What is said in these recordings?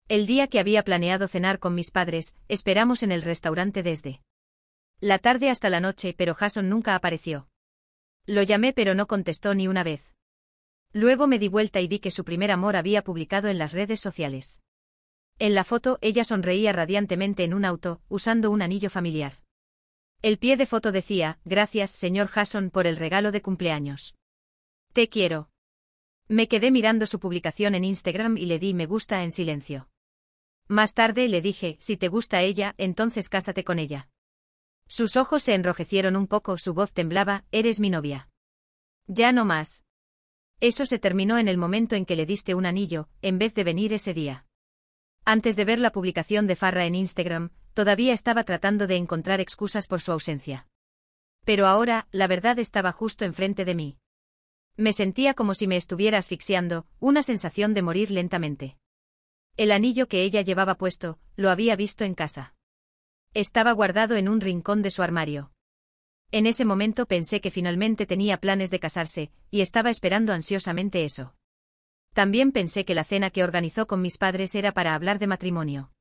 El día que había planeado cenar con mis padres, esperamos en el restaurante desde la tarde hasta la noche, pero Jason nunca apareció. Lo llamé pero no contestó ni una vez. Luego me di vuelta y vi que su primer amor había publicado en las redes sociales. En la foto, ella sonreía radiantemente en un auto, usando un anillo familiar. El pie de foto decía: "Gracias, señor Jason, por el regalo de cumpleaños. Te quiero". Me quedé mirando su publicación en Instagram y le di me gusta en silencio. Más tarde le dije: "Si te gusta ella, entonces cásate con ella". Sus ojos se enrojecieron un poco, su voz temblaba: "Eres mi novia". Ya no más. Eso se terminó en el momento en que le diste un anillo, en vez de venir ese día. Antes de ver la publicación de Farrah en Instagram, todavía estaba tratando de encontrar excusas por su ausencia. Pero ahora, la verdad estaba justo enfrente de mí. Me sentía como si me estuviera asfixiando, una sensación de morir lentamente. El anillo que ella llevaba puesto, lo había visto en casa. Estaba guardado en un rincón de su armario. En ese momento pensé que finalmente tenía planes de casarse, y estaba esperando ansiosamente eso. También pensé que la cena que organizó con mis padres era para hablar de matrimonio.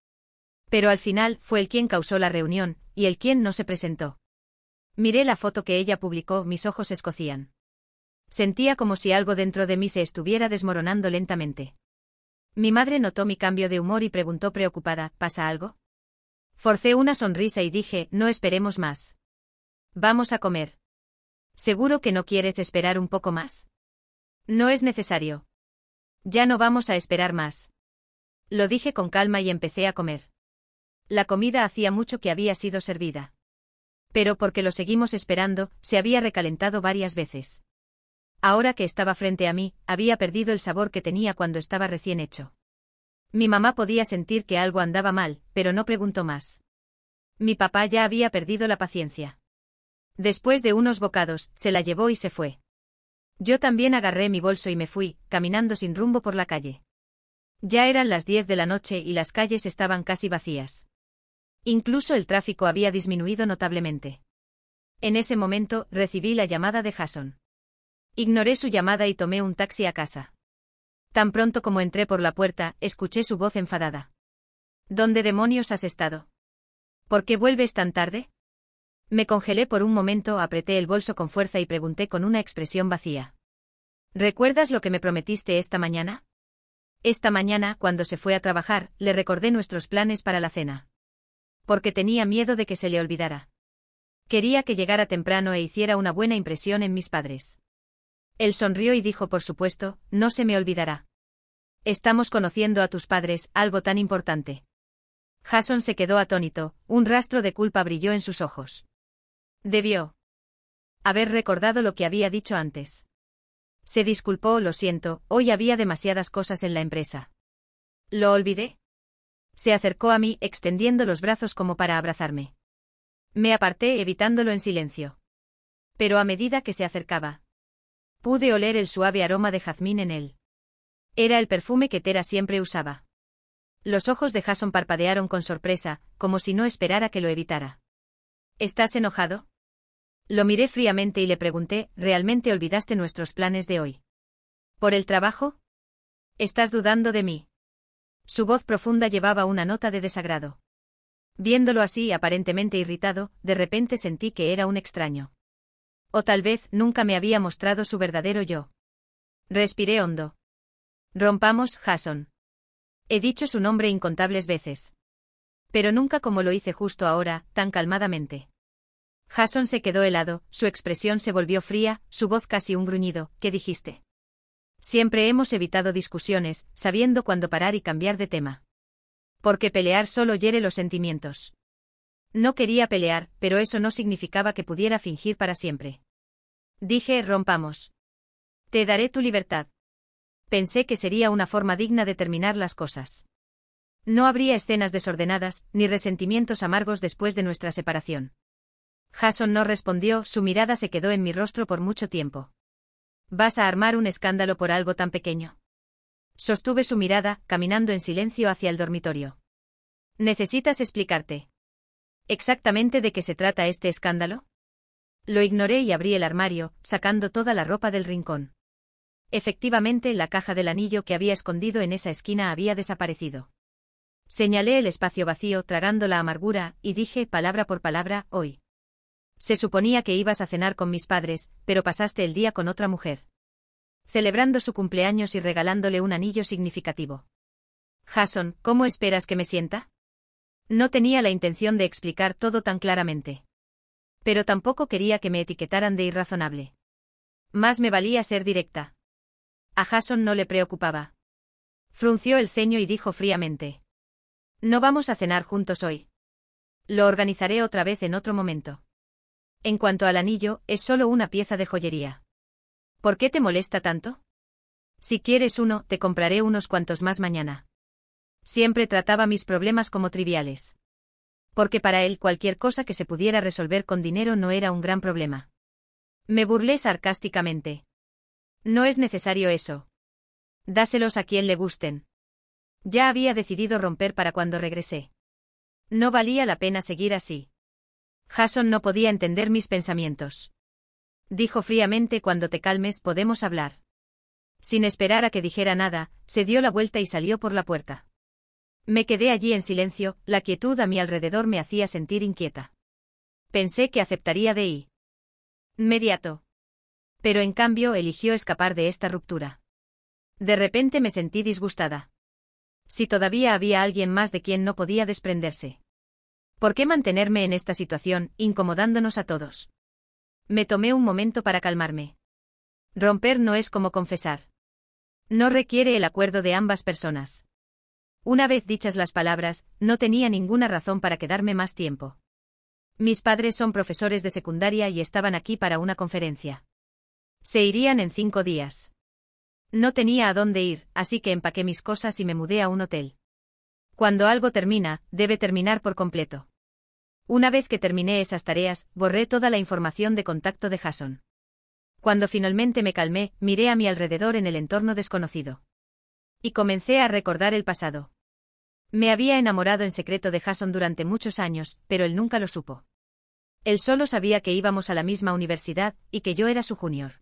Pero al final fue él quien causó la reunión, y él quien no se presentó. Miré la foto que ella publicó, mis ojos escocían. Sentía como si algo dentro de mí se estuviera desmoronando lentamente. Mi madre notó mi cambio de humor y preguntó preocupada: ¿pasa algo? Forcé una sonrisa y dije: no esperemos más. Vamos a comer. ¿Seguro que no quieres esperar un poco más? No es necesario. Ya no vamos a esperar más. Lo dije con calma y empecé a comer. La comida hacía mucho que había sido servida. Pero porque lo seguimos esperando, se había recalentado varias veces. Ahora que estaba frente a mí, había perdido el sabor que tenía cuando estaba recién hecho. Mi mamá podía sentir que algo andaba mal, pero no preguntó más. Mi papá ya había perdido la paciencia. Después de unos bocados, se la llevó y se fue. Yo también agarré mi bolso y me fui, caminando sin rumbo por la calle. Ya eran las 10 de la noche y las calles estaban casi vacías. Incluso el tráfico había disminuido notablemente. En ese momento, recibí la llamada de Jason. Ignoré su llamada y tomé un taxi a casa. Tan pronto como entré por la puerta, escuché su voz enfadada. ¿Dónde demonios has estado? ¿Por qué vuelves tan tarde? Me congelé por un momento, apreté el bolso con fuerza y pregunté con una expresión vacía. ¿Recuerdas lo que me prometiste esta mañana? Esta mañana, cuando se fue a trabajar, le recordé nuestros planes para la cena. Porque tenía miedo de que se le olvidara. Quería que llegara temprano e hiciera una buena impresión en mis padres. Él sonrió y dijo: por supuesto, no se me olvidará. Estamos conociendo a tus padres, algo tan importante. Jason se quedó atónito, un rastro de culpa brilló en sus ojos. Debió haber recordado lo que había dicho antes. Se disculpó: lo siento, hoy había demasiadas cosas en la empresa. ¿Lo olvidé? Se acercó a mí, extendiendo los brazos como para abrazarme. Me aparté, evitándolo en silencio. Pero a medida que se acercaba, pude oler el suave aroma de jazmín en él. Era el perfume que Tera siempre usaba. Los ojos de Jason parpadearon con sorpresa, como si no esperara que lo evitara. ¿Estás enojado? Lo miré fríamente y le pregunté: ¿realmente olvidaste nuestros planes de hoy? ¿Por el trabajo? ¿Estás dudando de mí? Su voz profunda llevaba una nota de desagrado. Viéndolo así, aparentemente irritado, de repente sentí que era un extraño. O tal vez nunca me había mostrado su verdadero yo. Respiré hondo. Rompamos, Jason. He dicho su nombre incontables veces. Pero nunca como lo hice justo ahora, tan calmadamente. Jason se quedó helado, su expresión se volvió fría, su voz casi un gruñido. ¿Qué dijiste? Siempre hemos evitado discusiones, sabiendo cuándo parar y cambiar de tema. Porque pelear solo hiere los sentimientos. No quería pelear, pero eso no significaba que pudiera fingir para siempre. Dije: rompamos. Te daré tu libertad. Pensé que sería una forma digna de terminar las cosas. No habría escenas desordenadas, ni resentimientos amargos después de nuestra separación. Jason no respondió, su mirada se quedó en mi rostro por mucho tiempo. ¿Vas a armar un escándalo por algo tan pequeño? Sostuve su mirada, caminando en silencio hacia el dormitorio. ¿Necesitas explicarte exactamente de qué se trata este escándalo? Lo ignoré y abrí el armario, sacando toda la ropa del rincón. Efectivamente, la caja del anillo que había escondido en esa esquina había desaparecido. Señalé el espacio vacío tragando la amargura y dije palabra por palabra, hoy. Se suponía que ibas a cenar con mis padres, pero pasaste el día con otra mujer. Celebrando su cumpleaños y regalándole un anillo significativo. Jason, ¿cómo esperas que me sienta? No tenía la intención de explicar todo tan claramente. Pero tampoco quería que me etiquetaran de irrazonable. Más me valía ser directa. A Jason no le preocupaba. Frunció el ceño y dijo fríamente. No vamos a cenar juntos hoy. Lo organizaré otra vez en otro momento. En cuanto al anillo, es solo una pieza de joyería. ¿Por qué te molesta tanto? Si quieres uno, te compraré unos cuantos más mañana. Siempre trataba mis problemas como triviales. Porque para él cualquier cosa que se pudiera resolver con dinero no era un gran problema. Me burlé sarcásticamente. No es necesario eso. Dáselos a quien le gusten. Ya había decidido romper para cuando regresé. No valía la pena seguir así. Jason no podía entender mis pensamientos. Dijo fríamente: cuando te calmes podemos hablar. Sin esperar a que dijera nada, se dio la vuelta y salió por la puerta. Me quedé allí en silencio, la quietud a mi alrededor me hacía sentir inquieta. Pensé que aceptaría de inmediato. Pero en cambio eligió escapar de esta ruptura. De repente me sentí disgustada. Si todavía había alguien más de quien no podía desprenderse. ¿Por qué mantenerme en esta situación, incomodándonos a todos? Me tomé un momento para calmarme. Romper no es como confesar. No requiere el acuerdo de ambas personas. Una vez dichas las palabras, no tenía ninguna razón para quedarme más tiempo. Mis padres son profesores de secundaria y estaban aquí para una conferencia. Se irían en 5 días. No tenía a dónde ir, así que empaqué mis cosas y me mudé a un hotel. Cuando algo termina, debe terminar por completo. Una vez que terminé esas tareas, borré toda la información de contacto de Jason. Cuando finalmente me calmé, miré a mi alrededor en el entorno desconocido. Y comencé a recordar el pasado. Me había enamorado en secreto de Jason durante muchos años, pero él nunca lo supo. Él solo sabía que íbamos a la misma universidad, y que yo era su junior.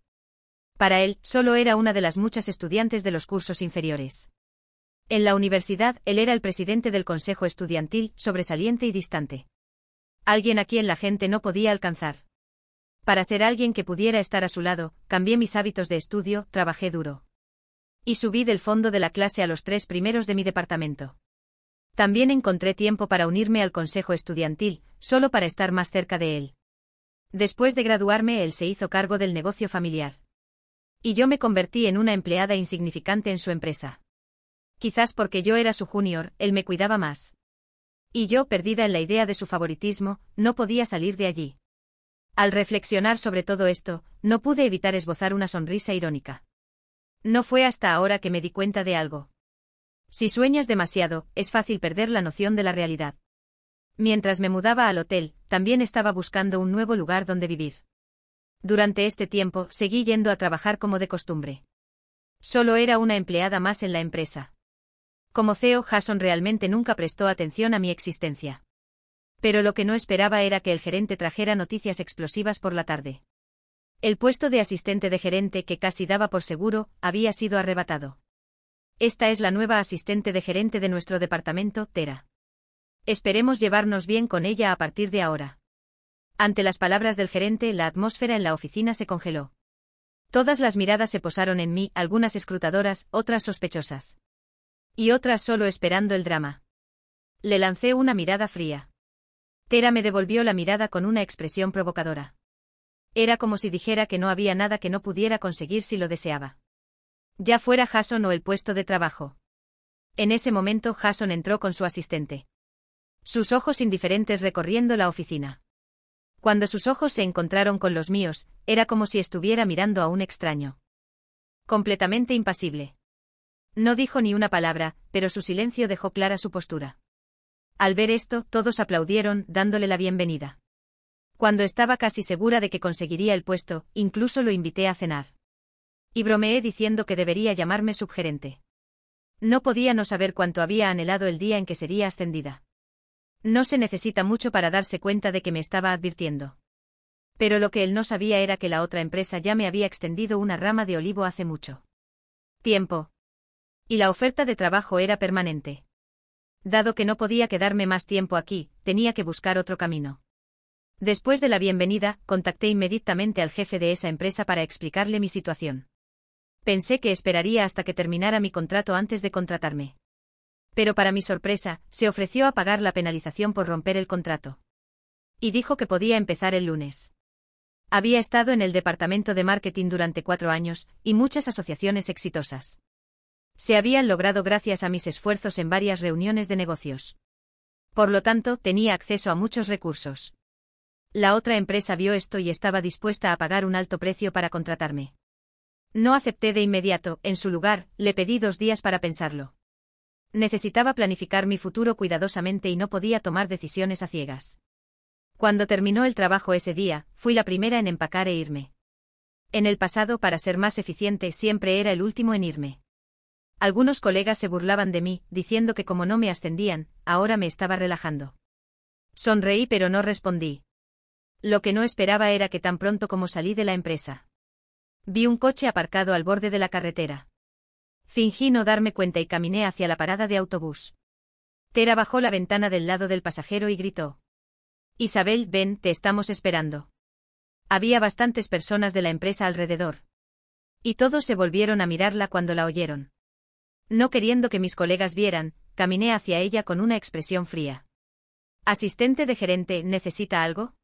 Para él, solo era una de las muchas estudiantes de los cursos inferiores. En la universidad, él era el presidente del consejo estudiantil, sobresaliente y distante. Alguien a quien la gente no podía alcanzar. Para ser alguien que pudiera estar a su lado, cambié mis hábitos de estudio, trabajé duro. Y subí del fondo de la clase a los 3 primeros de mi departamento. También encontré tiempo para unirme al consejo estudiantil, solo para estar más cerca de él. Después de graduarme, él se hizo cargo del negocio familiar. Y yo me convertí en una empleada insignificante en su empresa. Quizás porque yo era su junior, él me cuidaba más. Y yo, perdida en la idea de su favoritismo, no podía salir de allí. Al reflexionar sobre todo esto, no pude evitar esbozar una sonrisa irónica. No fue hasta ahora que me di cuenta de algo. Si sueñas demasiado, es fácil perder la noción de la realidad. Mientras me mudaba al hotel, también estaba buscando un nuevo lugar donde vivir. Durante este tiempo, seguí yendo a trabajar como de costumbre. Solo era una empleada más en la empresa. Como CEO, Jason realmente nunca prestó atención a mi existencia. Pero lo que no esperaba era que el gerente trajera noticias explosivas por la tarde. El puesto de asistente de gerente, que casi daba por seguro, había sido arrebatado. Esta es la nueva asistente de gerente de nuestro departamento, Tera. Esperemos llevarnos bien con ella a partir de ahora. Ante las palabras del gerente, la atmósfera en la oficina se congeló. Todas las miradas se posaron en mí, algunas escrutadoras, otras sospechosas. Y otras solo esperando el drama. Le lancé una mirada fría. Tera me devolvió la mirada con una expresión provocadora. Era como si dijera que no había nada que no pudiera conseguir si lo deseaba. Ya fuera Jason o el puesto de trabajo. En ese momento Jason entró con su asistente. Sus ojos indiferentes recorriendo la oficina. Cuando sus ojos se encontraron con los míos, era como si estuviera mirando a un extraño. Completamente impasible. No dijo ni una palabra, pero su silencio dejó clara su postura. Al ver esto, todos aplaudieron, dándole la bienvenida. Cuando estaba casi segura de que conseguiría el puesto, incluso lo invité a cenar. Y bromeé diciendo que debería llamarme subgerente. No podía no saber cuánto había anhelado el día en que sería ascendida. No se necesita mucho para darse cuenta de que me estaba advirtiendo. Pero lo que él no sabía era que la otra empresa ya me había extendido una rama de olivo hace mucho tiempo. Y la oferta de trabajo era permanente. Dado que no podía quedarme más tiempo aquí, tenía que buscar otro camino. Después de la bienvenida, contacté inmediatamente al jefe de esa empresa para explicarle mi situación. Pensé que esperaría hasta que terminara mi contrato antes de contratarme. Pero para mi sorpresa, se ofreció a pagar la penalización por romper el contrato. Y dijo que podía empezar el lunes. Había estado en el departamento de marketing durante 4 años, y muchas asociaciones exitosas se habían logrado gracias a mis esfuerzos en varias reuniones de negocios. Por lo tanto, tenía acceso a muchos recursos. La otra empresa vio esto y estaba dispuesta a pagar un alto precio para contratarme. No acepté de inmediato, en su lugar, le pedí 2 días para pensarlo. Necesitaba planificar mi futuro cuidadosamente y no podía tomar decisiones a ciegas. Cuando terminó el trabajo ese día, fui la primera en empacar e irme. En el pasado, para ser más eficiente, siempre era el último en irme. Algunos colegas se burlaban de mí, diciendo que como no me ascendían, ahora me estaba relajando. Sonreí pero no respondí. Lo que no esperaba era que tan pronto como salí de la empresa, vi un coche aparcado al borde de la carretera. Fingí no darme cuenta y caminé hacia la parada de autobús. Tera bajó la ventana del lado del pasajero y gritó: «Isabel, ven, te estamos esperando». Había bastantes personas de la empresa alrededor. Y todos se volvieron a mirarla cuando la oyeron. No queriendo que mis colegas vieran, caminé hacia ella con una expresión fría. «Asistente de gerente, ¿necesita algo?».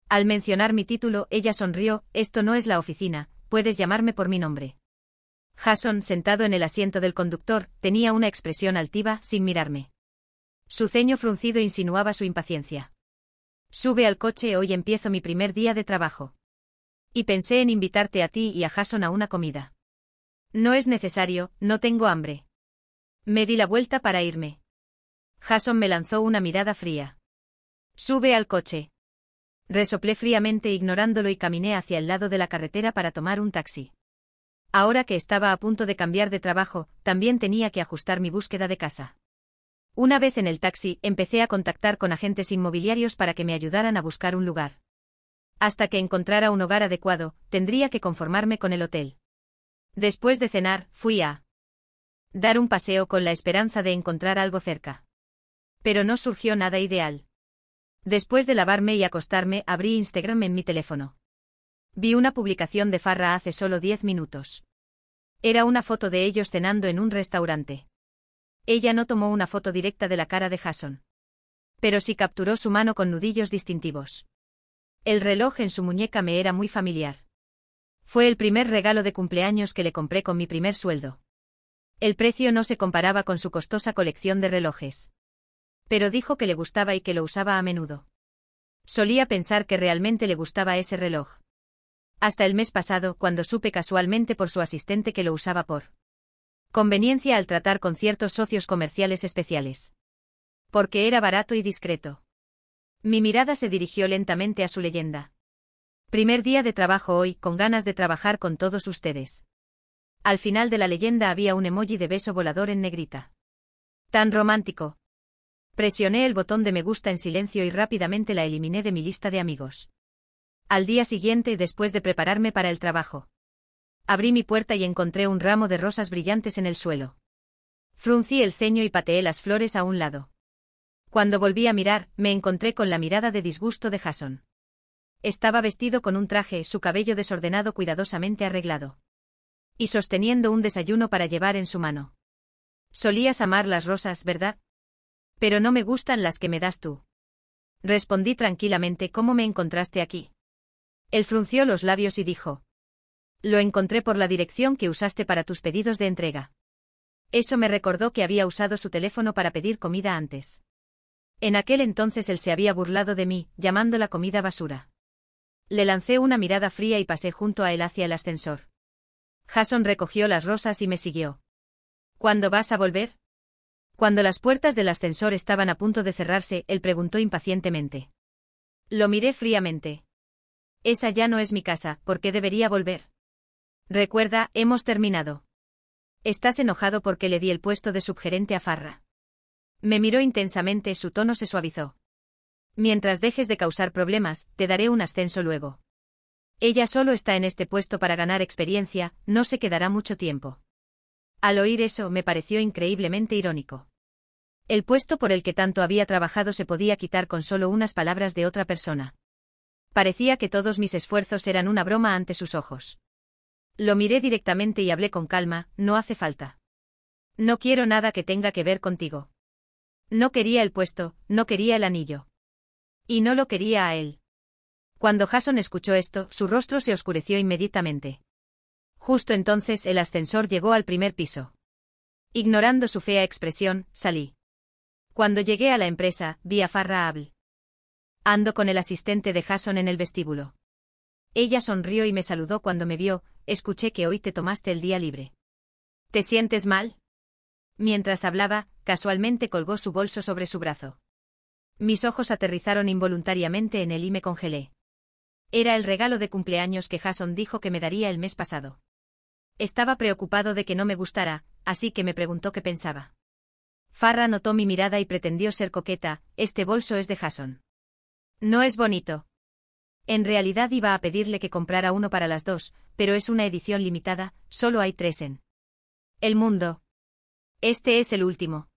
Al mencionar mi título, ella sonrió: «Esto no es la oficina, puedes llamarme por mi nombre». Jason, sentado en el asiento del conductor, tenía una expresión altiva, sin mirarme. Su ceño fruncido insinuaba su impaciencia. «Sube al coche, hoy empiezo mi primer día de trabajo. Y pensé en invitarte a ti y a Jason a una comida». «No es necesario, no tengo hambre». Me di la vuelta para irme. Jason me lanzó una mirada fría. «Sube al coche». Resoplé fríamente ignorándolo y caminé hacia el lado de la carretera para tomar un taxi. Ahora que estaba a punto de cambiar de trabajo, también tenía que ajustar mi búsqueda de casa. Una vez en el taxi, empecé a contactar con agentes inmobiliarios para que me ayudaran a buscar un lugar. Hasta que encontrara un hogar adecuado, tendría que conformarme con el hotel. Después de cenar, fui a dar un paseo con la esperanza de encontrar algo cerca. Pero no surgió nada ideal. Después de lavarme y acostarme, abrí Instagram en mi teléfono. Vi una publicación de Farrah hace solo 10 minutos. Era una foto de ellos cenando en un restaurante. Ella no tomó una foto directa de la cara de Jason. Pero sí capturó su mano con nudillos distintivos. El reloj en su muñeca me era muy familiar. Fue el primer regalo de cumpleaños que le compré con mi primer sueldo. El precio no se comparaba con su costosa colección de relojes. Pero dijo que le gustaba y que lo usaba a menudo. Solía pensar que realmente le gustaba ese reloj. Hasta el mes pasado, cuando supe casualmente por su asistente que lo usaba por conveniencia al tratar con ciertos socios comerciales especiales. Porque era barato y discreto. Mi mirada se dirigió lentamente a su leyenda. Primer día de trabajo hoy, con ganas de trabajar con todos ustedes. Al final de la leyenda había un emoji de beso volador en negrita. Tan romántico. Presioné el botón de me gusta en silencio y rápidamente la eliminé de mi lista de amigos. Al día siguiente, después de prepararme para el trabajo, abrí mi puerta y encontré un ramo de rosas brillantes en el suelo. Fruncí el ceño y pateé las flores a un lado. Cuando volví a mirar, me encontré con la mirada de disgusto de Jason. Estaba vestido con un traje, su cabello desordenado cuidadosamente arreglado. Y sosteniendo un desayuno para llevar en su mano. «Solías amar las rosas, ¿verdad? Pero no me gustan las que me das tú». Respondí tranquilamente: «¿Cómo me encontraste aquí?». Él frunció los labios y dijo: «Lo encontré por la dirección que usaste para tus pedidos de entrega». Eso me recordó que había usado su teléfono para pedir comida antes. En aquel entonces él se había burlado de mí, llamando la comida basura. Le lancé una mirada fría y pasé junto a él hacia el ascensor. Jason recogió las rosas y me siguió. «¿Cuándo vas a volver?». Cuando las puertas del ascensor estaban a punto de cerrarse, él preguntó impacientemente. Lo miré fríamente. «Esa ya no es mi casa, ¿por qué debería volver?». «Recuerda, hemos terminado». «¿Estás enojado porque le di el puesto de subgerente a Farrah?». Me miró intensamente, su tono se suavizó. «Mientras dejes de causar problemas, te daré un ascenso luego. Ella solo está en este puesto para ganar experiencia, no se quedará mucho tiempo». Al oír eso, me pareció increíblemente irónico. El puesto por el que tanto había trabajado se podía quitar con solo unas palabras de otra persona. Parecía que todos mis esfuerzos eran una broma ante sus ojos. Lo miré directamente y hablé con calma: no hace falta. No quiero nada que tenga que ver contigo. No quería el puesto, no quería el anillo. Y no lo quería a él. Cuando Jason escuchó esto, su rostro se oscureció inmediatamente. Justo entonces el ascensor llegó al primer piso. Ignorando su fea expresión, salí. Cuando llegué a la empresa, vi a Farrah Abel. Ando con el asistente de Jason en el vestíbulo. Ella sonrió y me saludó cuando me vio: escuché que hoy te tomaste el día libre. ¿Te sientes mal? Mientras hablaba, casualmente colgó su bolso sobre su brazo. Mis ojos aterrizaron involuntariamente en él y me congelé. Era el regalo de cumpleaños que Jason dijo que me daría el mes pasado. Estaba preocupado de que no me gustara, así que me preguntó qué pensaba. Farrah notó mi mirada y pretendió ser coqueta: este bolso es de Jason. No es bonito. En realidad iba a pedirle que comprara uno para las dos, pero es una edición limitada, solo hay 3 en el mundo. Este es el último.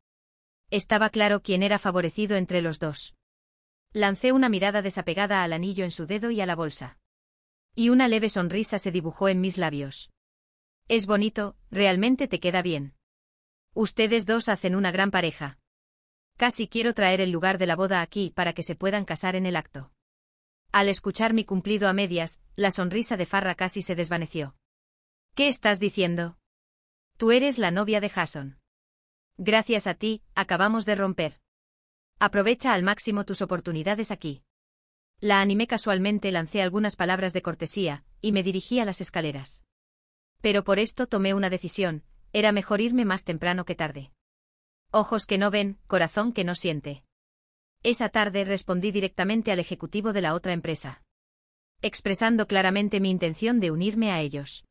Estaba claro quién era favorecido entre los dos. Lancé una mirada desapegada al anillo en su dedo y a la bolsa. Y una leve sonrisa se dibujó en mis labios. Es bonito, realmente te queda bien. Ustedes dos hacen una gran pareja. Casi quiero traer el lugar de la boda aquí para que se puedan casar en el acto. Al escuchar mi cumplido a medias, la sonrisa de Farrah casi se desvaneció. ¿Qué estás diciendo? Tú eres la novia de Jason. Gracias a ti, acabamos de romper. Aprovecha al máximo tus oportunidades aquí. La animé casualmente, lancé algunas palabras de cortesía, y me dirigí a las escaleras. Pero por esto tomé una decisión: era mejor irme más temprano que tarde. Ojos que no ven, corazón que no siente. Esa tarde respondí directamente al ejecutivo de la otra empresa, expresando claramente mi intención de unirme a ellos.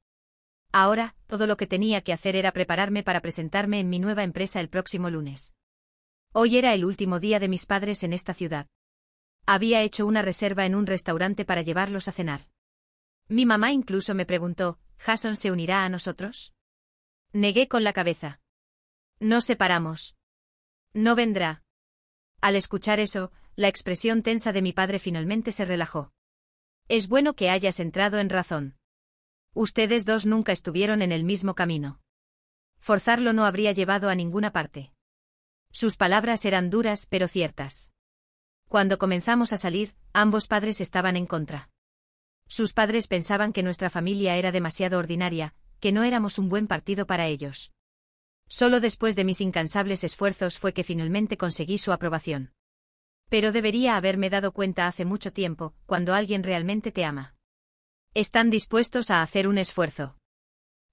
Ahora, todo lo que tenía que hacer era prepararme para presentarme en mi nueva empresa el próximo lunes. Hoy era el último día de mis padres en esta ciudad. Había hecho una reserva en un restaurante para llevarlos a cenar. Mi mamá incluso me preguntó: ¿Jason se unirá a nosotros? Negué con la cabeza. Nos separamos. No vendrá. Al escuchar eso, la expresión tensa de mi padre finalmente se relajó. Es bueno que hayas entrado en razón. Ustedes dos nunca estuvieron en el mismo camino. Forzarlo no habría llevado a ninguna parte. Sus palabras eran duras pero ciertas. Cuando comenzamos a salir, ambos padres estaban en contra. Sus padres pensaban que nuestra familia era demasiado ordinaria, que no éramos un buen partido para ellos. Solo después de mis incansables esfuerzos fue que finalmente conseguí su aprobación. Pero debería haberme dado cuenta hace mucho tiempo: cuando alguien realmente te ama, están dispuestos a hacer un esfuerzo.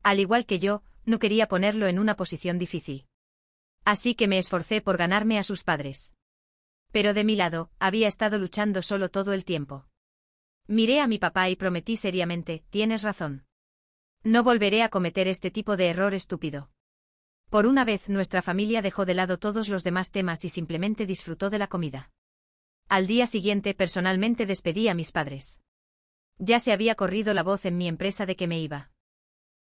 Al igual que yo, no quería ponerlo en una posición difícil. Así que me esforcé por ganarme a sus padres. Pero de mi lado, había estado luchando solo todo el tiempo. Miré a mi papá y prometí seriamente: tienes razón. No volveré a cometer este tipo de error estúpido. Por una vez nuestra familia dejó de lado todos los demás temas y simplemente disfrutó de la comida. Al día siguiente personalmente despedí a mis padres. Ya se había corrido la voz en mi empresa de que me iba.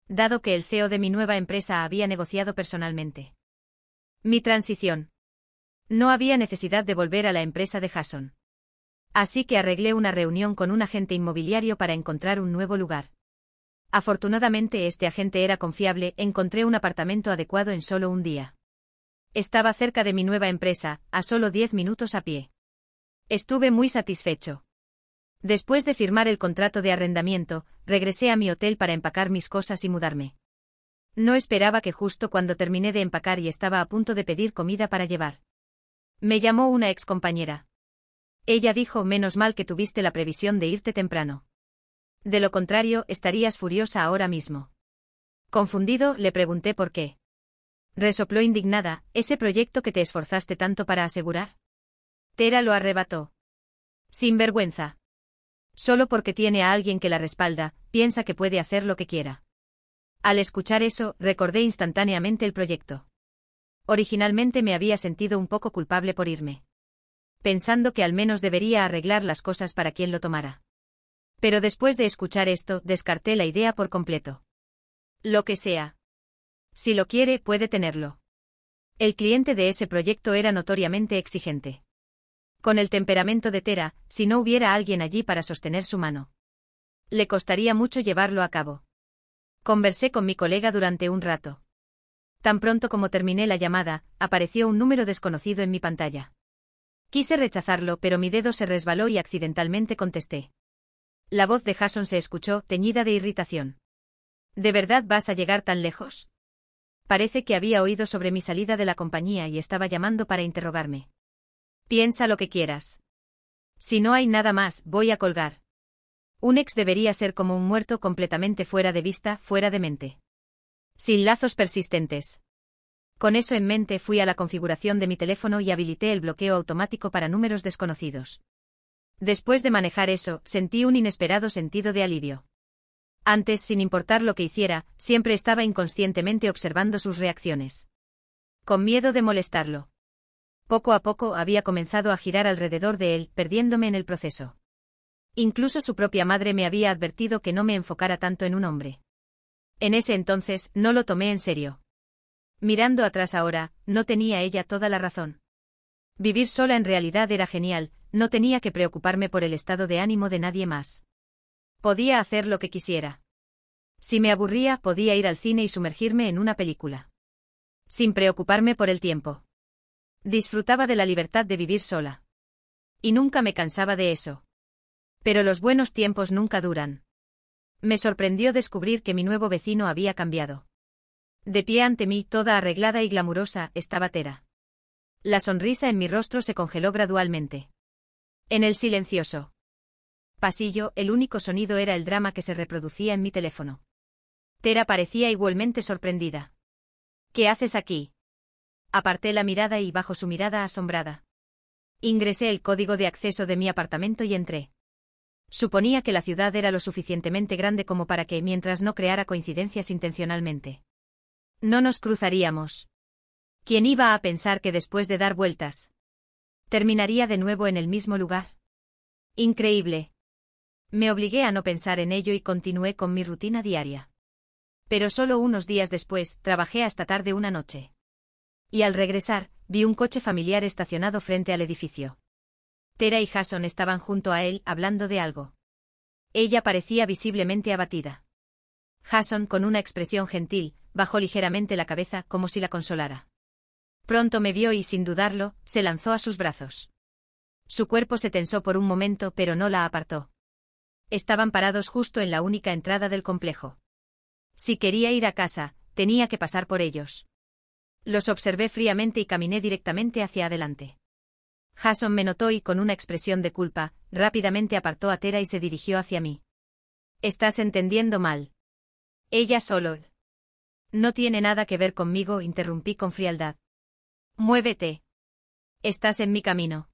Dado que el CEO de mi nueva empresa había negociado personalmente mi transición, no había necesidad de volver a la empresa de Jason. Así que arreglé una reunión con un agente inmobiliario para encontrar un nuevo lugar. Afortunadamente este agente era confiable, encontré un apartamento adecuado en solo un día. Estaba cerca de mi nueva empresa, a solo 10 minutos a pie. Estuve muy satisfecho. Después de firmar el contrato de arrendamiento, regresé a mi hotel para empacar mis cosas y mudarme. No esperaba que justo cuando terminé de empacar y estaba a punto de pedir comida para llevar, me llamó una excompañera. Ella dijo: menos mal que tuviste la previsión de irte temprano. De lo contrario, estarías furiosa ahora mismo. Confundido, le pregunté por qué. Resopló indignada: ¿ese proyecto que te esforzaste tanto para asegurar? Tera lo arrebató. Sin vergüenza. Solo porque tiene a alguien que la respalda, piensa que puede hacer lo que quiera. Al escuchar eso, recordé instantáneamente el proyecto. Originalmente me había sentido un poco culpable por irme, pensando que al menos debería arreglar las cosas para quien lo tomara. Pero después de escuchar esto, descarté la idea por completo. Lo que sea. Si lo quiere, puede tenerlo. El cliente de ese proyecto era notoriamente exigente. Con el temperamento de Tera, si no hubiera alguien allí para sostener su mano, le costaría mucho llevarlo a cabo. Conversé con mi colega durante un rato. Tan pronto como terminé la llamada, apareció un número desconocido en mi pantalla. Quise rechazarlo, pero mi dedo se resbaló y accidentalmente contesté. La voz de Jason se escuchó, teñida de irritación. ¿De verdad vas a llegar tan lejos? Parece que había oído sobre mi salida de la compañía y estaba llamando para interrogarme. Piensa lo que quieras. Si no hay nada más, voy a colgar. Un ex debería ser como un muerto completamente fuera de vista, fuera de mente. Sin lazos persistentes. Con eso en mente fui a la configuración de mi teléfono y habilité el bloqueo automático para números desconocidos. Después de manejar eso, sentí un inesperado sentido de alivio. Antes, sin importar lo que hiciera, siempre estaba inconscientemente observando sus reacciones. Con miedo de molestarlo. Poco a poco había comenzado a girar alrededor de él, perdiéndome en el proceso. Incluso su propia madre me había advertido que no me enfocara tanto en un hombre. En ese entonces, no lo tomé en serio. Mirando atrás ahora, no tenía ella toda la razón. Vivir sola en realidad era genial, no tenía que preocuparme por el estado de ánimo de nadie más. Podía hacer lo que quisiera. Si me aburría, podía ir al cine y sumergirme en una película. Sin preocuparme por el tiempo. Disfrutaba de la libertad de vivir sola. Y nunca me cansaba de eso. Pero los buenos tiempos nunca duran. Me sorprendió descubrir que mi nuevo vecino había cambiado. De pie ante mí, toda arreglada y glamurosa, estaba Tera. La sonrisa en mi rostro se congeló gradualmente. En el silencioso pasillo, el único sonido era el drama que se reproducía en mi teléfono. Tera parecía igualmente sorprendida. ¿Qué haces aquí? Aparté la mirada y bajo su mirada asombrada. Ingresé el código de acceso de mi apartamento y entré. Suponía que la ciudad era lo suficientemente grande como para que, mientras no creara coincidencias intencionalmente, no nos cruzaríamos. ¿Quién iba a pensar que después de dar vueltas, terminaría de nuevo en el mismo lugar? Increíble. Me obligué a no pensar en ello y continué con mi rutina diaria. Pero solo unos días después, trabajé hasta tarde una noche. Y al regresar, vi un coche familiar estacionado frente al edificio. Tera y Jason estaban junto a él, hablando de algo. Ella parecía visiblemente abatida. Jason, con una expresión gentil, bajó ligeramente la cabeza como si la consolara. Pronto me vio y, sin dudarlo, se lanzó a sus brazos. Su cuerpo se tensó por un momento, pero no la apartó. Estaban parados justo en la única entrada del complejo. Si quería ir a casa, tenía que pasar por ellos. Los observé fríamente y caminé directamente hacia adelante. Jason me notó y, con una expresión de culpa, rápidamente apartó a Tera y se dirigió hacia mí. «Estás entendiendo mal. Ella solo. No tiene nada que ver conmigo», interrumpí con frialdad. «Muévete. Estás en mi camino».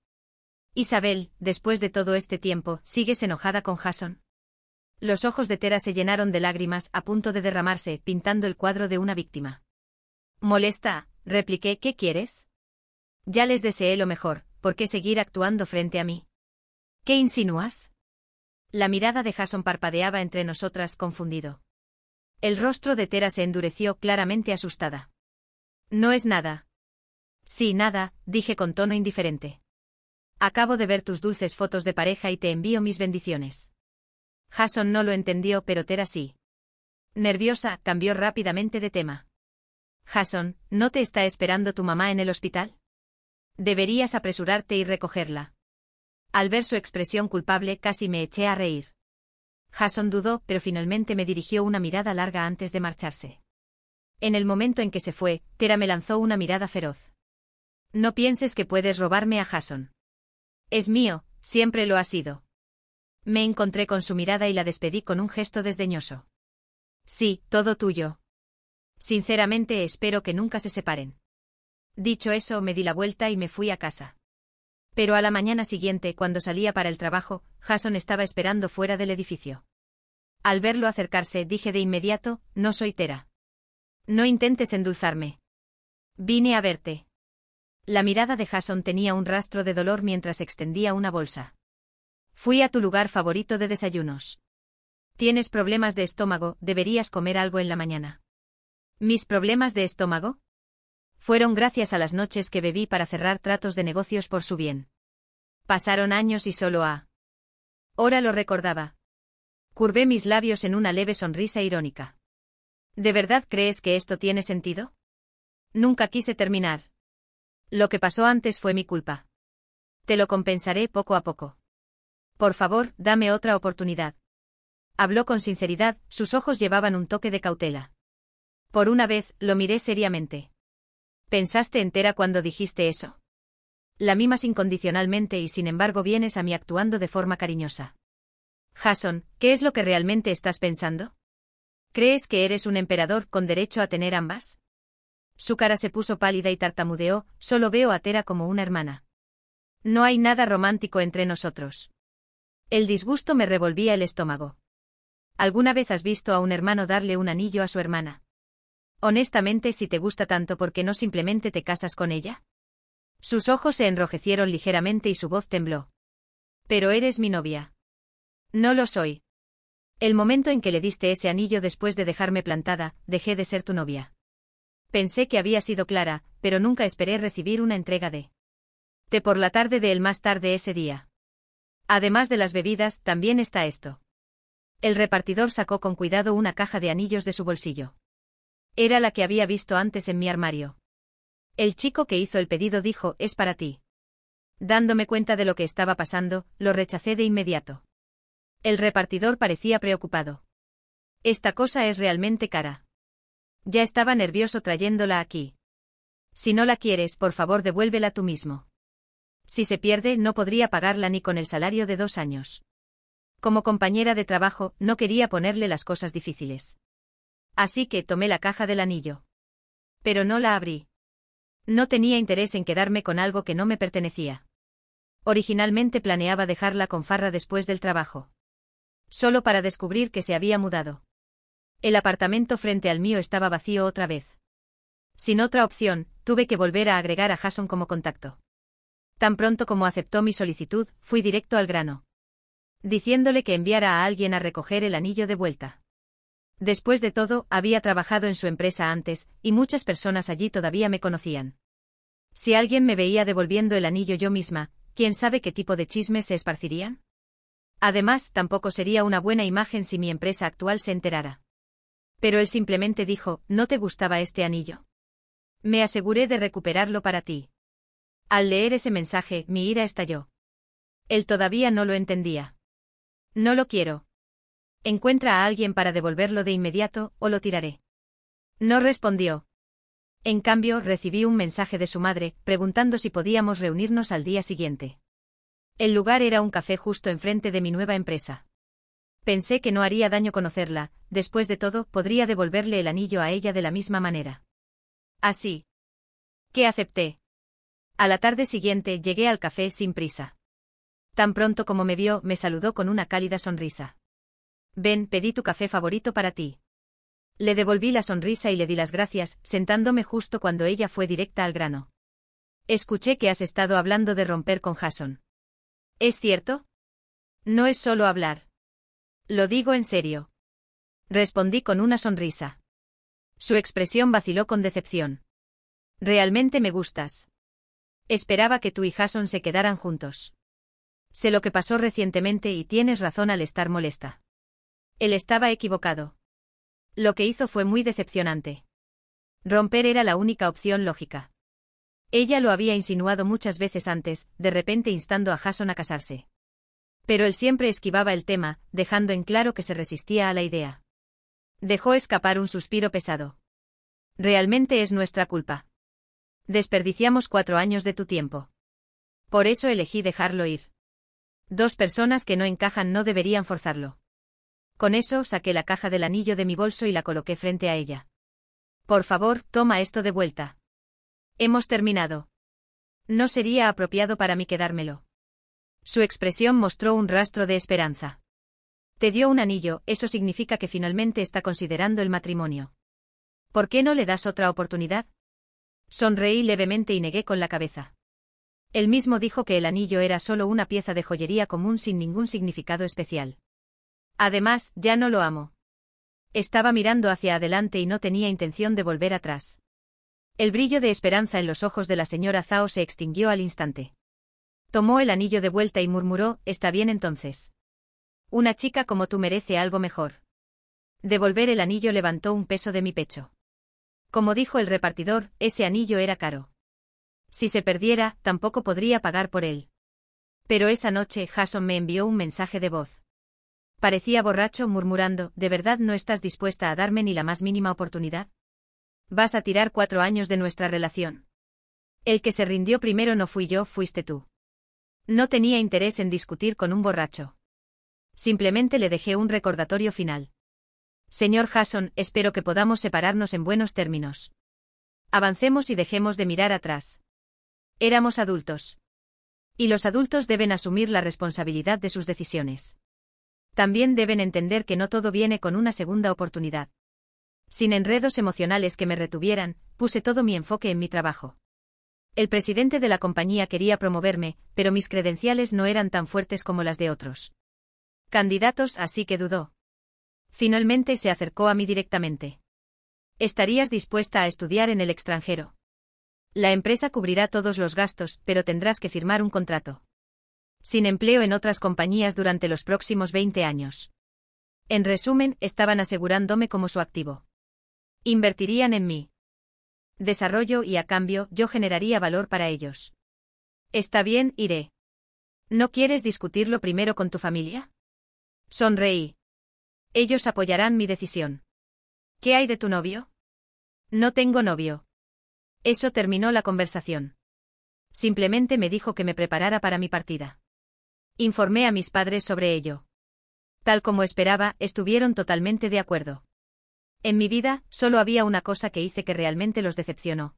«Isabel, después de todo este tiempo, ¿sigues enojada con Jason?» Los ojos de Tera se llenaron de lágrimas, a punto de derramarse, pintando el cuadro de una víctima. «Molesta», repliqué. «¿Qué quieres?» «Ya les deseé lo mejor, ¿por qué seguir actuando frente a mí?» «¿Qué insinúas?» La mirada de Jason parpadeaba entre nosotras, confundido. El rostro de Tera se endureció, claramente asustada. «No es nada». «Sí, nada», dije con tono indiferente. «Acabo de ver tus dulces fotos de pareja y te envío mis bendiciones». Jason no lo entendió, pero Tera sí. Nerviosa, cambió rápidamente de tema. «Jason, ¿no te está esperando tu mamá en el hospital? Deberías apresurarte y recogerla». Al ver su expresión culpable, casi me eché a reír. Jason dudó, pero finalmente me dirigió una mirada larga antes de marcharse. En el momento en que se fue, Tera me lanzó una mirada feroz. «No pienses que puedes robarme a Jason. Es mío, siempre lo ha sido». Me encontré con su mirada y la despedí con un gesto desdeñoso. «Sí, todo tuyo. Sinceramente espero que nunca se separen». Dicho eso, me di la vuelta y me fui a casa. Pero a la mañana siguiente, cuando salía para el trabajo, Jason estaba esperando fuera del edificio. Al verlo acercarse, dije de inmediato: «No soy Tera. No intentes endulzarme. Vine a verte». La mirada de Jason tenía un rastro de dolor mientras extendía una bolsa. «Fui a tu lugar favorito de desayunos. Tienes problemas de estómago, deberías comer algo en la mañana». «¿Mis problemas de estómago?». Fueron gracias a las noches que bebí para cerrar tratos de negocios por su bien. Pasaron años y solo ahora lo recordaba. Curvé mis labios en una leve sonrisa irónica. ¿De verdad crees que esto tiene sentido? Nunca quise terminar. Lo que pasó antes fue mi culpa. Te lo compensaré poco a poco. Por favor, dame otra oportunidad. Habló con sinceridad, sus ojos llevaban un toque de cautela. Por una vez, lo miré seriamente. ¿Pensaste entera cuando dijiste eso? La mimas incondicionalmente y sin embargo vienes a mí actuando de forma cariñosa. Jason, ¿qué es lo que realmente estás pensando? ¿Crees que eres un emperador con derecho a tener ambas? Su cara se puso pálida y tartamudeó, solo veo a Tera como una hermana. No hay nada romántico entre nosotros. El disgusto me revolvía el estómago. ¿Alguna vez has visto a un hermano darle un anillo a su hermana? Honestamente, si te gusta tanto, ¿por qué no simplemente te casas con ella? Sus ojos se enrojecieron ligeramente y su voz tembló. Pero eres mi novia. No lo soy. El momento en que le diste ese anillo después de dejarme plantada, dejé de ser tu novia. Pensé que había sido clara, pero nunca esperé recibir una entrega de té por la tarde de él más tarde ese día. Además de las bebidas, también está esto. El repartidor sacó con cuidado una caja de anillos de su bolsillo. Era la que había visto antes en mi armario. El chico que hizo el pedido dijo, es para ti. Dándome cuenta de lo que estaba pasando, lo rechacé de inmediato. El repartidor parecía preocupado. Esta cosa es realmente cara. Ya estaba nervioso trayéndola aquí. Si no la quieres, por favor devuélvela tú mismo. Si se pierde, no podría pagarla ni con el salario de 2 años. Como compañera de trabajo, no quería ponerle las cosas difíciles. Así que tomé la caja del anillo. Pero no la abrí. No tenía interés en quedarme con algo que no me pertenecía. Originalmente planeaba dejarla con Farrah después del trabajo. Solo para descubrir que se había mudado. El apartamento frente al mío estaba vacío otra vez. Sin otra opción, tuve que volver a agregar a Jason como contacto. Tan pronto como aceptó mi solicitud, fui directo al grano. Diciéndole que enviara a alguien a recoger el anillo de vuelta. Después de todo, había trabajado en su empresa antes, y muchas personas allí todavía me conocían. Si alguien me veía devolviendo el anillo yo misma, ¿quién sabe qué tipo de chismes se esparcirían? Además, tampoco sería una buena imagen si mi empresa actual se enterara. Pero él simplemente dijo, ¿no te gustaba este anillo? Me aseguré de recuperarlo para ti. Al leer ese mensaje, mi ira estalló. Él todavía no lo entendía. No lo quiero. Encuentra a alguien para devolverlo de inmediato, o lo tiraré. No respondió. En cambio, recibí un mensaje de su madre, preguntando si podíamos reunirnos al día siguiente. El lugar era un café justo enfrente de mi nueva empresa. Pensé que no haría daño conocerla, después de todo, podría devolverle el anillo a ella de la misma manera. Así que acepté. A la tarde siguiente llegué al café sin prisa. Tan pronto como me vio, me saludó con una cálida sonrisa. Ven, pedí tu café favorito para ti. Le devolví la sonrisa y le di las gracias, sentándome justo cuando ella fue directa al grano. Escuché que has estado hablando de romper con Jason. ¿Es cierto? No es solo hablar. Lo digo en serio. Respondí con una sonrisa. Su expresión vaciló con decepción. Realmente me gustas. Esperaba que tú y Jason se quedaran juntos. Sé lo que pasó recientemente y tienes razón al estar molesta. Él estaba equivocado. Lo que hizo fue muy decepcionante. Romper era la única opción lógica. Ella lo había insinuado muchas veces antes, de repente instando a Jason a casarse. Pero él siempre esquivaba el tema, dejando en claro que se resistía a la idea. Dejó escapar un suspiro pesado. Realmente es nuestra culpa. Desperdiciamos 4 años de tu tiempo. Por eso elegí dejarlo ir. 2 personas que no encajan no deberían forzarlo. Con eso saqué la caja del anillo de mi bolso y la coloqué frente a ella. Por favor, toma esto de vuelta. Hemos terminado. No sería apropiado para mí quedármelo. Su expresión mostró un rastro de esperanza. Te dio un anillo, eso significa que finalmente está considerando el matrimonio. ¿Por qué no le das otra oportunidad? Sonreí levemente y negué con la cabeza. Él mismo dijo que el anillo era solo una pieza de joyería común sin ningún significado especial. Además, ya no lo amo. Estaba mirando hacia adelante y no tenía intención de volver atrás. El brillo de esperanza en los ojos de la señora Zhao se extinguió al instante. Tomó el anillo de vuelta y murmuró, «Está bien entonces. Una chica como tú merece algo mejor». Devolver el anillo levantó un peso de mi pecho. Como dijo el repartidor, ese anillo era caro. Si se perdiera, tampoco podría pagar por él. Pero esa noche Jason me envió un mensaje de voz. Parecía borracho murmurando, ¿de verdad no estás dispuesta a darme ni la más mínima oportunidad? Vas a tirar 4 años de nuestra relación. El que se rindió primero no fui yo, fuiste tú. No tenía interés en discutir con un borracho. Simplemente le dejé un recordatorio final. Señor Jason, espero que podamos separarnos en buenos términos. Avancemos y dejemos de mirar atrás. Éramos adultos. Y los adultos deben asumir la responsabilidad de sus decisiones. También deben entender que no todo viene con una segunda oportunidad. Sin enredos emocionales que me retuvieran, puse todo mi enfoque en mi trabajo. El presidente de la compañía quería promoverme, pero mis credenciales no eran tan fuertes como las de otros candidatos, así que dudó. Finalmente se acercó a mí directamente. ¿Estarías dispuesta a estudiar en el extranjero? La empresa cubrirá todos los gastos, pero tendrás que firmar un contrato. Sin empleo en otras compañías durante los próximos 20 años. En resumen, estaban asegurándome como su activo. Invertirían en mí. Desarrollo y a cambio, yo generaría valor para ellos. Está bien, iré. ¿No quieres discutirlo primero con tu familia? Sonreí. Ellos apoyarán mi decisión. ¿Qué hay de tu novio? No tengo novio. Eso terminó la conversación. Simplemente me dijo que me preparara para mi partida. Informé a mis padres sobre ello. Tal como esperaba, estuvieron totalmente de acuerdo. En mi vida, solo había una cosa que hice que realmente los decepcionó.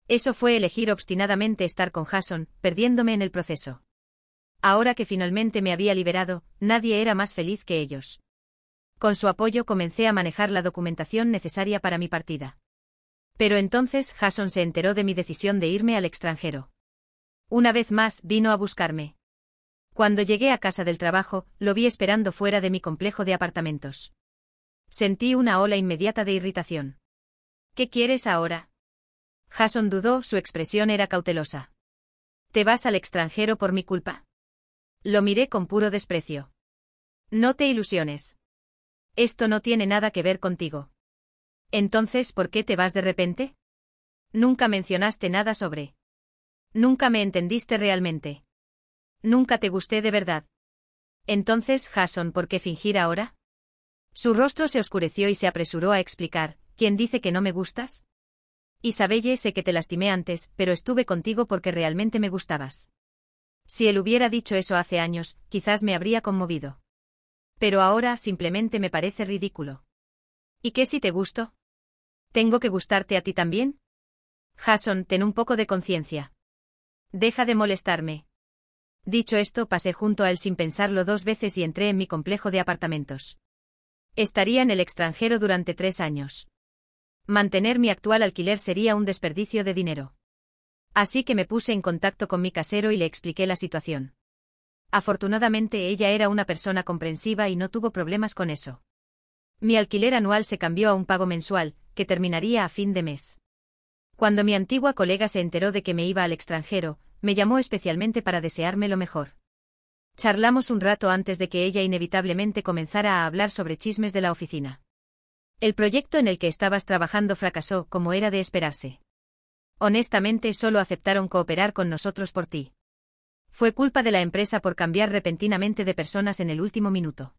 Eso fue elegir obstinadamente estar con Jason, perdiéndome en el proceso. Ahora que finalmente me había liberado, nadie era más feliz que ellos. Con su apoyo comencé a manejar la documentación necesaria para mi partida. Pero entonces Jason se enteró de mi decisión de irme al extranjero. Una vez más, vino a buscarme. Cuando llegué a casa del trabajo, lo vi esperando fuera de mi complejo de apartamentos. Sentí una ola inmediata de irritación. ¿Qué quieres ahora? Jason dudó, su expresión era cautelosa. ¿Te vas al extranjero por mi culpa? Lo miré con puro desprecio. No te ilusiones. Esto no tiene nada que ver contigo. Entonces, ¿por qué te vas de repente? Nunca mencionaste nada sobre. Nunca me entendiste realmente. Nunca te gusté de verdad. Entonces, Jason, ¿por qué fingir ahora? Su rostro se oscureció y se apresuró a explicar, ¿quién dice que no me gustas? Isabelle, sé que te lastimé antes, pero estuve contigo porque realmente me gustabas. Si él hubiera dicho eso hace años, quizás me habría conmovido. Pero ahora simplemente me parece ridículo. ¿Y qué si te gusto? ¿Tengo que gustarte a ti también? Jason, ten un poco de conciencia. Deja de molestarme. Dicho esto, pasé junto a él sin pensarlo 2 veces y entré en mi complejo de apartamentos. Estaría en el extranjero durante 3 años. Mantener mi actual alquiler sería un desperdicio de dinero. Así que me puse en contacto con mi casero y le expliqué la situación. Afortunadamente ella era una persona comprensiva y no tuvo problemas con eso. Mi alquiler anual se cambió a un pago mensual, que terminaría a fin de mes. Cuando mi antigua colega se enteró de que me iba al extranjero, me llamó especialmente para desearme lo mejor. Charlamos un rato antes de que ella inevitablemente comenzara a hablar sobre chismes de la oficina. El proyecto en el que estabas trabajando fracasó, como era de esperarse. Honestamente, solo aceptaron cooperar con nosotros por ti. Fue culpa de la empresa por cambiar repentinamente de personas en el último minuto.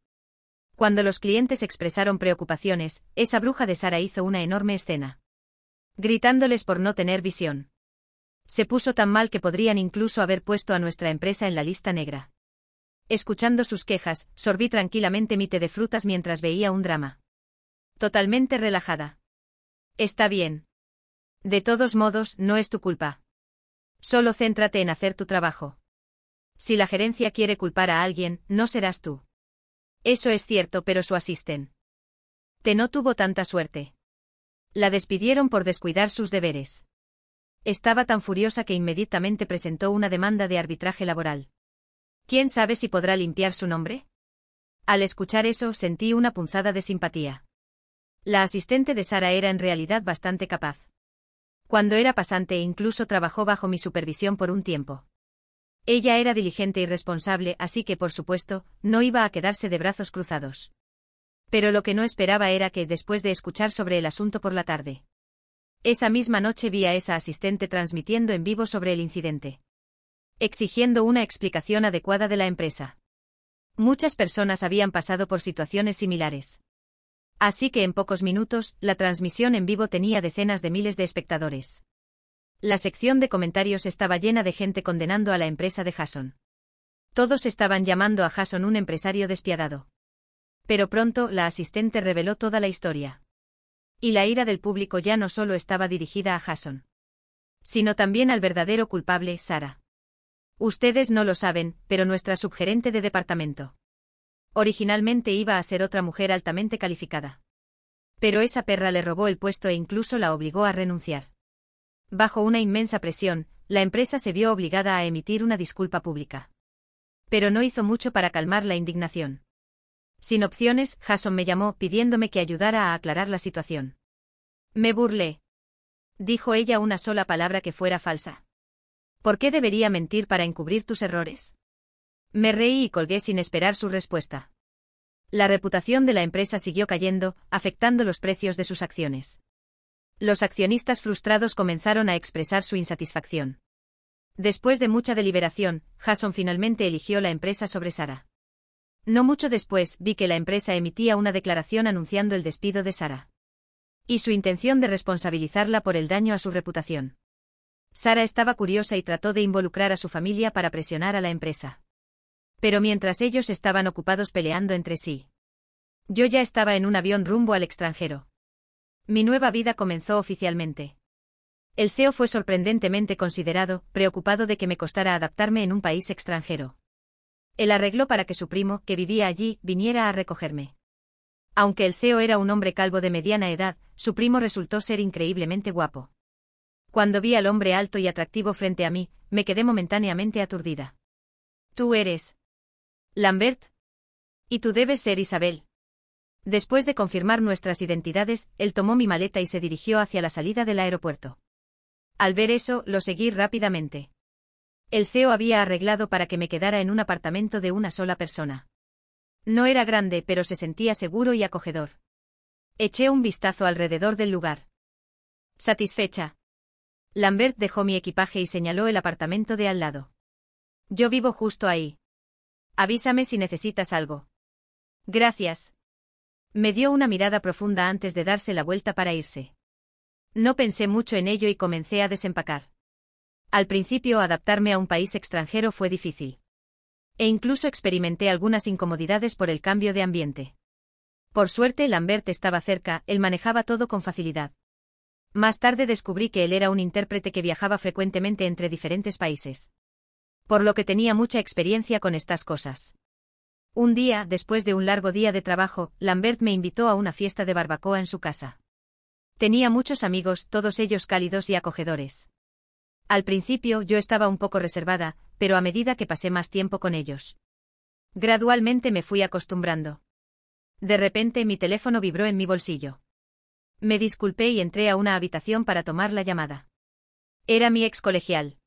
Cuando los clientes expresaron preocupaciones, esa bruja de Sara hizo una enorme escena. Gritándoles por no tener visión. Se puso tan mal que podrían incluso haber puesto a nuestra empresa en la lista negra. Escuchando sus quejas, sorbí tranquilamente mi té de frutas mientras veía un drama. Totalmente relajada. Está bien. De todos modos, no es tu culpa. Solo céntrate en hacer tu trabajo. Si la gerencia quiere culpar a alguien, no serás tú. Eso es cierto, pero su asistente no tuvo tanta suerte. La despidieron por descuidar sus deberes. Estaba tan furiosa que inmediatamente presentó una demanda de arbitraje laboral. ¿Quién sabe si podrá limpiar su nombre? Al escuchar eso, sentí una punzada de simpatía. La asistente de Sara era en realidad bastante capaz. Cuando era pasante incluso trabajó bajo mi supervisión por un tiempo. Ella era diligente y responsable, así que, por supuesto, no iba a quedarse de brazos cruzados. Pero lo que no esperaba era que, después de escuchar sobre el asunto por la tarde, esa misma noche vi a esa asistente transmitiendo en vivo sobre el incidente, exigiendo una explicación adecuada de la empresa. Muchas personas habían pasado por situaciones similares. Así que en pocos minutos, la transmisión en vivo tenía decenas de miles de espectadores. La sección de comentarios estaba llena de gente condenando a la empresa de Jason. Todos estaban llamando a Jason un empresario despiadado. Pero pronto la asistente reveló toda la historia. Y la ira del público ya no solo estaba dirigida a Jason, sino también al verdadero culpable, Sarah. Ustedes no lo saben, pero nuestra subgerente de departamento originalmente iba a ser otra mujer altamente calificada. Pero esa perra le robó el puesto e incluso la obligó a renunciar. Bajo una inmensa presión, la empresa se vio obligada a emitir una disculpa pública. Pero no hizo mucho para calmar la indignación. Sin opciones, Jason me llamó pidiéndome que ayudara a aclarar la situación. Me burlé. Dijo ella una sola palabra que fuera falsa. ¿Por qué debería mentir para encubrir tus errores? Me reí y colgué sin esperar su respuesta. La reputación de la empresa siguió cayendo, afectando los precios de sus acciones. Los accionistas frustrados comenzaron a expresar su insatisfacción. Después de mucha deliberación, Jason finalmente eligió la empresa sobre Sarah. No mucho después, vi que la empresa emitía una declaración anunciando el despido de Sarah y su intención de responsabilizarla por el daño a su reputación. Sarah estaba curiosa y trató de involucrar a su familia para presionar a la empresa. Pero mientras ellos estaban ocupados peleando entre sí, yo ya estaba en un avión rumbo al extranjero. Mi nueva vida comenzó oficialmente. El CEO fue sorprendentemente considerado, preocupado de que me costara adaptarme en un país extranjero. Él arregló para que su primo, que vivía allí, viniera a recogerme. Aunque el CEO era un hombre calvo de mediana edad, su primo resultó ser increíblemente guapo. Cuando vi al hombre alto y atractivo frente a mí, me quedé momentáneamente aturdida. ¿Tú eres Lambert? Y tú debes ser Isabel. Después de confirmar nuestras identidades, él tomó mi maleta y se dirigió hacia la salida del aeropuerto. Al ver eso, lo seguí rápidamente. El CEO había arreglado para que me quedara en un apartamento de una sola persona. No era grande, pero se sentía seguro y acogedor. Eché un vistazo alrededor del lugar. Satisfecha, Lambert dejó mi equipaje y señaló el apartamento de al lado. Yo vivo justo ahí. Avísame si necesitas algo. Gracias. Me dio una mirada profunda antes de darse la vuelta para irse. No pensé mucho en ello y comencé a desempacar. Al principio adaptarme a un país extranjero fue difícil. E incluso experimenté algunas incomodidades por el cambio de ambiente. Por suerte Lambert estaba cerca, él manejaba todo con facilidad. Más tarde descubrí que él era un intérprete que viajaba frecuentemente entre diferentes países. Por lo que tenía mucha experiencia con estas cosas. Un día, después de un largo día de trabajo, Lambert me invitó a una fiesta de barbacoa en su casa. Tenía muchos amigos, todos ellos cálidos y acogedores. Al principio yo estaba un poco reservada, pero a medida que pasé más tiempo con ellos, gradualmente me fui acostumbrando. De repente mi teléfono vibró en mi bolsillo. Me disculpé y entré a una habitación para tomar la llamada. Era mi ex colegial.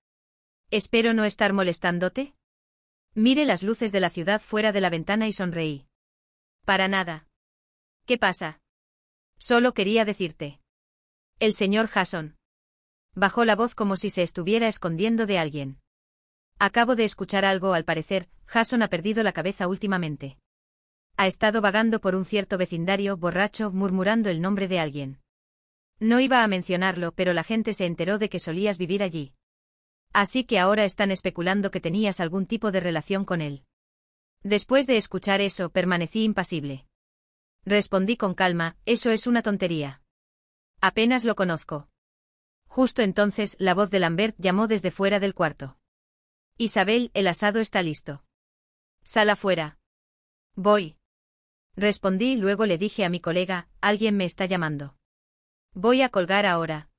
Espero no estar molestándote. Miré las luces de la ciudad fuera de la ventana y sonreí. Para nada. ¿Qué pasa? Solo quería decirte. El señor Jason. Bajó la voz como si se estuviera escondiendo de alguien. Acabo de escuchar algo, al parecer, Jason ha perdido la cabeza últimamente. Ha estado vagando por un cierto vecindario, borracho, murmurando el nombre de alguien. No iba a mencionarlo, pero la gente se enteró de que solías vivir allí. Así que ahora están especulando que tenías algún tipo de relación con él. Después de escuchar eso, permanecí impasible. Respondí con calma, eso es una tontería. Apenas lo conozco. Justo entonces, la voz de Lambert llamó desde fuera del cuarto. Isabel, el asado está listo. Sal afuera. Voy. Respondí y luego le dije a mi colega, alguien me está llamando. Voy a colgar ahora.